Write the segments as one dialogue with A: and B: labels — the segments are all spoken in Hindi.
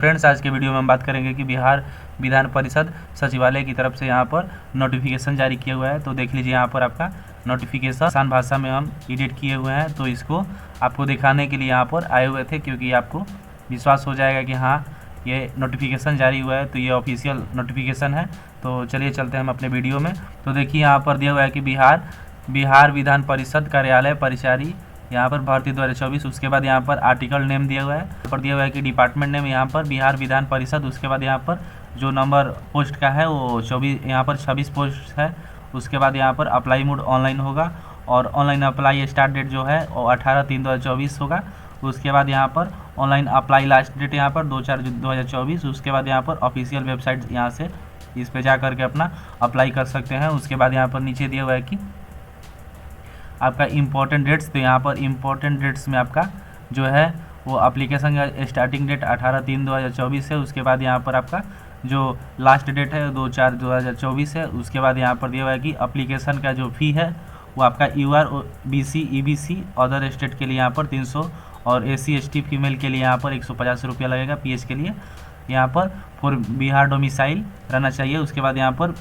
A: फ्रेंड्स, आज के वीडियो में हम बात करेंगे कि बिहार विधान परिषद सचिवालय की तरफ से यहाँ पर नोटिफिकेशन जारी किया हुआ है। तो देख लीजिए यहाँ पर आपका नोटिफिकेशन आसान भाषा में हम एडिट किए हुए हैं। तो इसको आपको दिखाने के लिए यहाँ पर आए हुए थे, क्योंकि आपको विश्वास हो जाएगा कि हाँ ये नोटिफिकेशन जारी हुआ है, तो ये ऑफिशियल नोटिफिकेशन है। तो चलिए चलते हैं हम अपने वीडियो में। तो देखिए यहाँ पर दिया हुआ है कि बिहार विधान परिषद कार्यालय परिचारी, यहाँ पर भर्ती 2024। उसके बाद यहाँ पर आर्टिकल नेम दिया हुआ है, यहाँ पर दिया हुआ है कि डिपार्टमेंट नेम यहाँ पर बिहार विधान परिषद। उसके बाद यहाँ पर जो नंबर पोस्ट का है वो 24, यहाँ पर 26 पोस्ट है। उसके बाद यहाँ पर अप्लाई मोड ऑनलाइन होगा और ऑनलाइन अप्लाई स्टार्ट डेट जो है वो 18/3/2024 होगा। उसके बाद यहाँ पर ऑनलाइन अप्लाई लास्ट डेट यहाँ पर 2/4/2024। उसके बाद यहाँ पर ऑफिशियल वेबसाइट, यहाँ से इस पर जा करके अपना अप्लाई कर सकते हैं। उसके बाद यहाँ पर नीचे दिया हुआ है कि आपका इम्पोर्टेंट डेट्स। तो यहाँ पर इम्पोर्टेंट डेट्स में आपका जो है वो एप्लीकेशन का स्टार्टिंग डेट 18/3/2024 है। उसके बाद यहाँ पर आपका जो लास्ट डेट है 2/4/2024 है। उसके बाद यहाँ पर दिया हुआ है कि एप्लीकेशन का जो फ़ी है वो आपका UR BC EBC other state के लिए यहाँ पर 300 और SC ST फीमेल के लिए यहाँ पर 150 रुपया लगेगा PH के लिए। यहाँ पर फॉर बिहार डोमिसाइल रहना चाहिए। उसके बाद यहाँ पर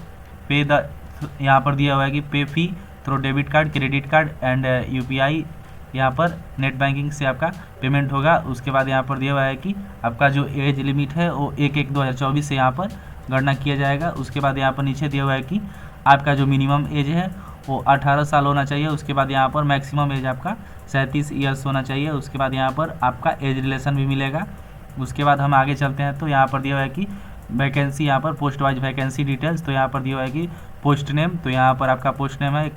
A: यहाँ पर दिया हुआ है कि पे फी through debit card, credit card and UPI, यहाँ पर नेट बैंकिंग से आपका पेमेंट होगा। उसके बाद यहाँ पर दिया हुआ है कि आपका जो एज लिमिट है वो 1/1/2024 से यहाँ पर गणना किया जाएगा। उसके बाद यहाँ पर नीचे दिया हुआ है कि आपका जो मिनिमम एज है वो 18 साल होना चाहिए। उसके बाद यहाँ पर मैक्सिमम एज आपका 37 ईयर्स होना चाहिए। उसके बाद यहाँ पर आपका एज रिलेशन भी मिलेगा। उसके बाद हम आगे चलते हैं। तो यहाँ पर दिया हुआ है कि वैकेंसी, यहाँ पर पोस्ट वाइज वैकेंसी डिटेल्स। तो यहाँ पर दिया हुआ है कि पोस्ट नेम, तो यहाँ पर आपका पोस्ट नेम है,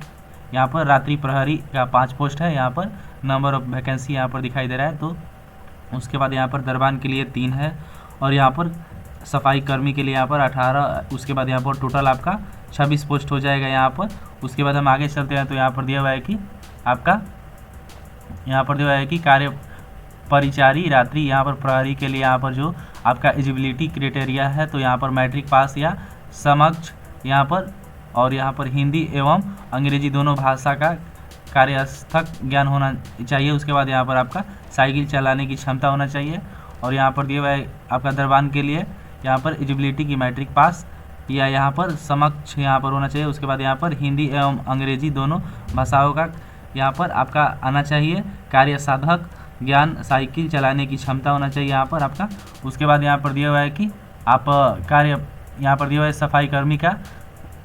A: यहाँ पर रात्रि प्रहरी का 5 पोस्ट है। यहाँ पर नंबर ऑफ वैकेंसी यहाँ पर दिखाई दे रहा है। तो उसके बाद यहाँ पर दरबान के लिए 3 है और यहाँ पर सफाई कर्मी के लिए यहाँ पर 18। उसके बाद यहाँ पर टोटल आपका 26 पोस्ट हो जाएगा यहाँ पर। उसके बाद हम आगे चलते हैं। तो यहाँ पर दिया हुआ है कि आपका यहाँ पर दिया हुआ है कि कार्य परिचारी रात्रि, यहाँ पर प्रहरी के लिए यहाँ पर जो आपका एलिजिबिलिटी क्राइटेरिया है, तो यहाँ पर मैट्रिक पास या समक्ष यहाँ पर, और यहाँ पर हिंदी एवं अंग्रेजी दोनों भाषा का कार्यस्थक ज्ञान होना चाहिए। उसके बाद यहाँ पर आपका साइकिल चलाने की क्षमता होना चाहिए। और यहाँ पर दिया हुआ है आपका दरबान के लिए यहाँ पर एलिजिबिलिटी की मैट्रिक पास या यहाँ पर समक्ष यहाँ पर होना चाहिए। उसके बाद यहाँ पर हिंदी एवं अंग्रेजी दोनों भाषाओं का यहाँ पर आपका आना चाहिए। कार्य साधक ज्ञान, साइकिल चलाने की क्षमता होना चाहिए यहाँ पर आपका। उसके बाद यहाँ पर दिया हुआ है कि आप यहाँ पर दिया हुआ है सफाई कर्मी का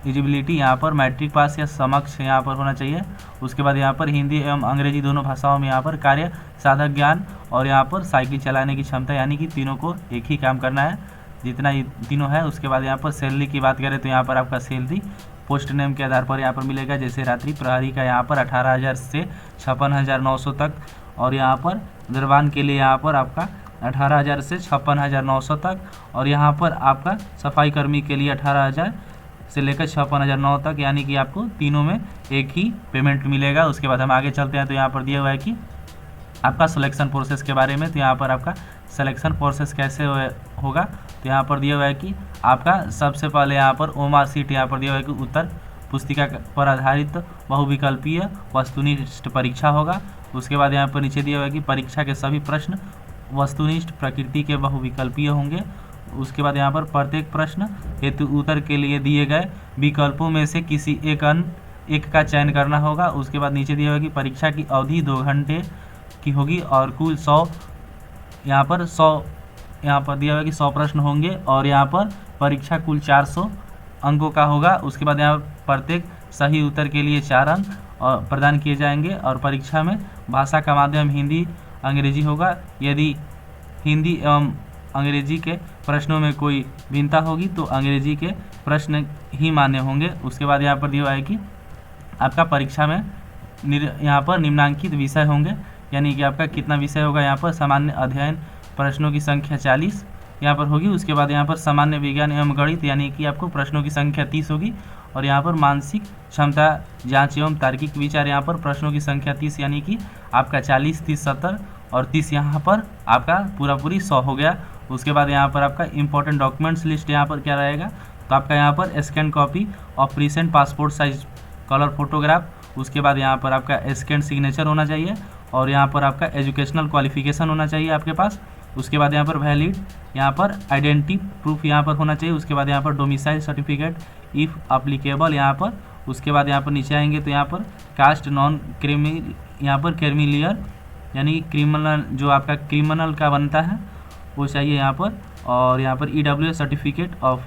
A: एलिजिबिलिटी यहाँ पर मैट्रिक पास या समक्ष यहाँ पर होना चाहिए। उसके बाद यहाँ पर हिंदी एवं अंग्रेजी दोनों भाषाओं में यहाँ पर कार्य साधक ज्ञान और यहाँ पर साइकिल चलाने की क्षमता, यानी कि तीनों को एक ही काम करना है जितना ये तीनों है। उसके बाद यहाँ पर सैलरी की बात करें तो यहाँ पर आपका सैलरी पोस्ट नेम के आधार पर यहाँ पर मिलेगा। जैसे रात्रि प्रहरी का यहाँ पर 18,000 से 56,900 तक, और यहाँ पर दरबान के लिए यहाँ पर आपका 18,000 से 56,900 तक, और यहाँ पर आपका सफाई कर्मी के लिए 18,000 से लेकर 56,900 तक, यानी कि आपको तीनों में एक ही पेमेंट मिलेगा। उसके बाद हम आगे चलते हैं। तो यहाँ पर दिया हुआ है कि आपका सिलेक्शन प्रोसेस के बारे में। तो यहाँ पर आपका सिलेक्शन प्रोसेस कैसे होगा, तो यहाँ पर दिया हुआ है कि आपका सबसे पहले यहाँ पर OMR सीट यहाँ पर दिया हुआ है कि उत्तर पुस्तिका पर आधारित बहुविकल्पीय वस्तुनिष्ठ परीक्षा होगा। उसके बाद यहाँ पर नीचे दिया हुआ है कि परीक्षा के सभी प्रश्न वस्तुनिष्ठ प्रकृति के बहुविकल्पीय होंगे। उसके बाद यहाँ पर प्रत्येक प्रश्न हेतु उत्तर के लिए दिए गए विकल्पों में से किसी एक का चयन करना होगा। उसके बाद नीचे दिया हुआ है कि परीक्षा की अवधि 2 घंटे की होगी और कुल 100 यहाँ पर दिया हुआ है कि 100 प्रश्न होंगे, और यहाँ पर परीक्षा कुल 400 अंकों का होगा। उसके बाद यहाँ प्रत्येक सही उत्तर के लिए 4 अंक और प्रदान किए जाएंगे, और परीक्षा में भाषा का माध्यम हिंदी अंग्रेजी होगा। यदि हिंदी एवं अंग्रेजी के प्रश्नों में कोई भिन्नता होगी तो अंग्रेजी के प्रश्न ही मान्य होंगे। उसके बाद यहाँ पर दिया हुआ है कि आपका परीक्षा में यहाँ पर निम्नांकित विषय होंगे, यानी कि आपका कितना विषय होगा। यहाँ पर सामान्य अध्ययन प्रश्नों की संख्या 40 यहाँ पर होगी। उसके बाद यहाँ पर सामान्य विज्ञान एवं गणित, यानी कि आपको प्रश्नों की संख्या 30 होगी, और यहाँ पर मानसिक क्षमता जांच एवं तार्किक विचार यहाँ पर प्रश्नों की संख्या 30, यानी कि आपका 40, 30, 70 और 30 यहाँ पर आपका पूरी 100 हो गया। उसके बाद यहाँ पर आपका इंपॉर्टेंट डॉक्यूमेंट्स लिस्ट यहाँ पर क्या रहेगा, तो आपका यहाँ पर scan copy of recent passport size colour photograph. उसके बाद यहाँ पर आपका स्कैन सिग्नेचर होना चाहिए, और यहाँ पर आपका एजुकेशनल क्वालिफिकेशन होना चाहिए आपके पास। उसके बाद यहाँ पर वैलिड यहाँ पर आइडेंटिटी प्रूफ यहाँ पर होना चाहिए। उसके बाद यहाँ पर डोमिसाइल सर्टिफिकेट इफ़ अप्लीकेबल यहाँ पर। उसके बाद यहाँ पर नीचे आएंगे तो यहाँ पर कास्ट नॉन क्रिमी यहाँ पर क्रिमिलियर यानी क्रिमिनल जो आपका क्रिमिनल का बनता है वो चाहिए यहाँ पर। और यहाँ पर EWS सर्टिफिकेट ऑफ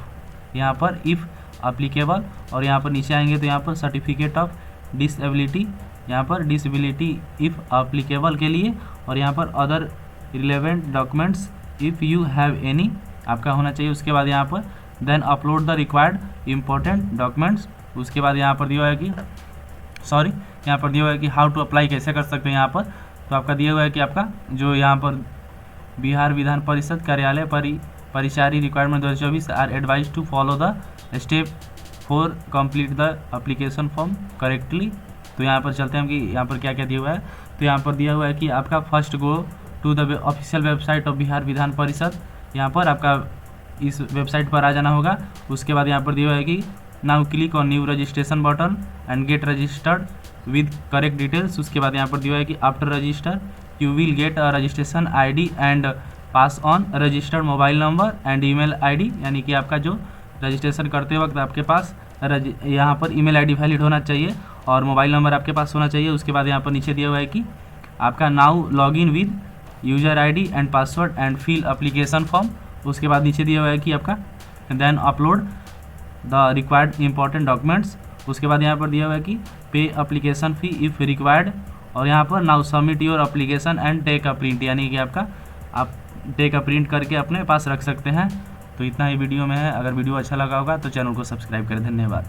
A: यहाँ पर इफ़ अप्लीकेबल। और यहाँ पर नीचे आएंगे तो यहाँ पर सर्टिफिकेट ऑफ डिसेबिलिटी यहाँ पर डिसेबिलिटी इफ़ अप्लीकेबल के लिए। और यहाँ पर other relevant documents if you have any आपका होना चाहिए। उसके बाद यहाँ पर then upload the required important documents. उसके बाद यहाँ पर दिया हुआ है कि यहाँ पर दिया हुआ है कि हाउ टू अप्लाई कैसे कर सकते हैं यहाँ पर। तो आपका दिया हुआ है कि आपका जो यहाँ पर बिहार विधान परिषद कार्यालय परिचारी requirement 2024 are advised to follow the step for complete the application form correctly. तो यहाँ पर चलते हैं कि यहाँ पर क्या क्या दिया हुआ है। तो यहाँ पर दिया हुआ है कि आपका first go to the official website of Bihar Vidhan Parishad. यहाँ पर आपका इस वेबसाइट पर आ जाना होगा। उसके बाद यहाँ पर दिया हुआ है कि now click on new registration button and get registered with correct details. उसके बाद यहाँ पर दिया हुआ है कि after register you will get a registration ID and pass on registered mobile number and email ID यानी कि आपका जो रजिस्ट्रेशन करते वक्त आपके पास यहाँ पर ईमेल ID वैलिड होना चाहिए और मोबाइल नंबर आपके पास होना चाहिए। उसके बाद यहाँ पर नीचे दिया हुआ है कि आपका now log in with user ID and password and fill application form. उसके बाद नीचे दिया हुआ है कि आपका then upload the required important documents. उसके बाद यहाँ पर दिया हुआ है कि पे अप्लीकेशन फ़ी इफ़ रिक्वायर्ड। और यहाँ पर now submit your application and take a print यानी कि आपका आप टेक अ प्रिंट करके अपने पास रख सकते हैं। तो इतना ही वीडियो में है। अगर वीडियो अच्छा लगा होगा तो चैनल को सब्सक्राइब करें। धन्यवाद।